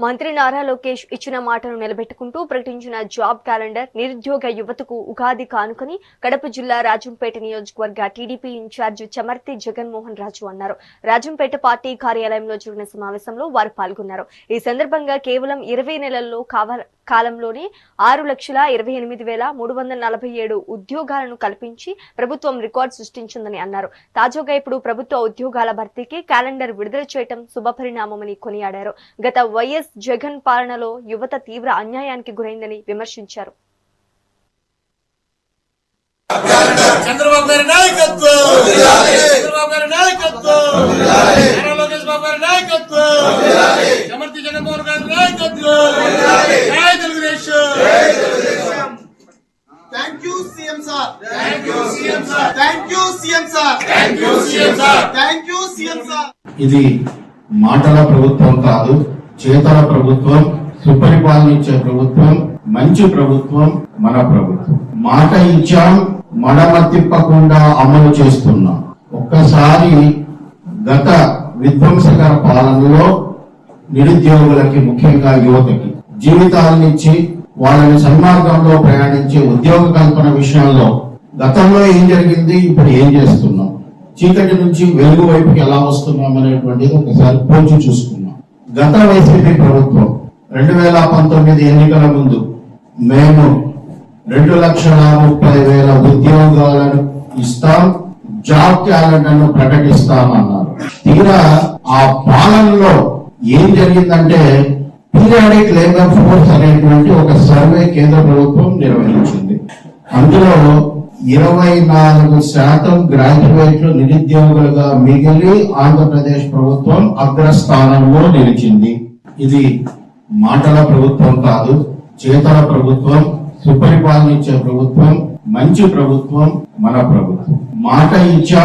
మంత్రి నారా లోకేష్ ఇచ్చిన మాటను నిలబెట్టుకుంటూ ప్రకటించిన జాబ్ క్యాలెండర్ నిరుద్యోగ యువతకు ఉగాది కానుకని కడప జిల్లా రాజంపేట నియోజకవర్గ టీడీపీ ఇన్ఛార్జ్ చమర్తి జగన్మోహన్ రాజు అన్నారు. రాజంపేట పార్టీ కార్యాలయంలో జరిగిన సమావేశంలో వారు పాల్గొన్నారు. ఈ సందర్భంగా కేవలం 20 నెలల్లో కాలంలోనే 6,28,347 ఉద్యోగాలను కల్పించి ప్రభుత్వం రికార్డు సృష్టించిందని అన్నారు. తాజాగా ఇప్పుడు ప్రభుత్వ ఉద్యోగాల భర్తీకి క్యాలెండర్ విడుదల చేయడం శుభపరిణామమని కొనియాడారు. గత వైఎస్ జగన్ పాలనలో యువత తీవ్ర అన్యాయానికి గురైందని విమర్శించారు. చంద్రబాబు గారి నాయకత్వం, చంద్రబాబు గారి నాయకత్వం, నారా లోకేష్ బాబు గారి నాయకత్వం, చమర్తి జగన్మోహన్ గారి నాయకత్వం, జై Telugu Desam. Thank you CM sir. Thank you CM sir. Thank you CM sir. Thank you CM sir. Thank you CM sir. ఇది మాటల ప్రభుత్వం కాదు, చేతల ప్రభుత్వం, సుపరిపాలన ఇచ్చే ప్రభుత్వం, మంచి ప్రభుత్వం, మన ప్రభుత్వం. మాట ఇచ్చాం, మడమ తిప్పకుండా అమలు చేస్తున్నాం. ఒక్కసారి గత విధ్వంసకర పాలనలో నిరుద్యోగులకి, ముఖ్యంగా యువతకి జీవితాలనిచ్చి వాళ్ళని సన్మార్గంలో ప్రయాణించే ఉద్యోగ కల్పన విషయంలో గతంలో ఏం జరిగింది, ఇప్పుడు ఏం చేస్తున్నాం, చీకటి నుంచి వెలుగు వైపుకి ఎలా వస్తున్నాం అనేటువంటిది ఒకసారి పోల్చి చూసుకున్నాం. గత వైసీపీ ప్రభుత్వం 2019 ఎన్నికల ముందు మేము 2,30,000 ఉద్యోగాలను ఇస్తాం, జాబ్ క్యాలెండర్ను ప్రకటిస్తామన్నారు. తీరా ఆ పాలనలో ఏం జరిగిందంటే పీరియాడిక్ లేబర్ ఫోర్స్ అనేటువంటి ఒక సర్వే కేంద్ర ప్రభుత్వం నిర్వహించింది. అందులో 24% గ్రాడ్యుయేట్లు నిరుద్యోగులుగా మిగిలి ఆంధ్రప్రదేశ్ ప్రభుత్వం అగ్రస్థానంలో నిలిచింది. ఇది మాటల ప్రభుత్వం కాదు, చేతల ప్రభుత్వం, సుపరిపాలన ఇచ్చే ప్రభుత్వం, మంచి ప్రభుత్వం, మన ప్రభుత్వం. మాట ఇచ్చాం,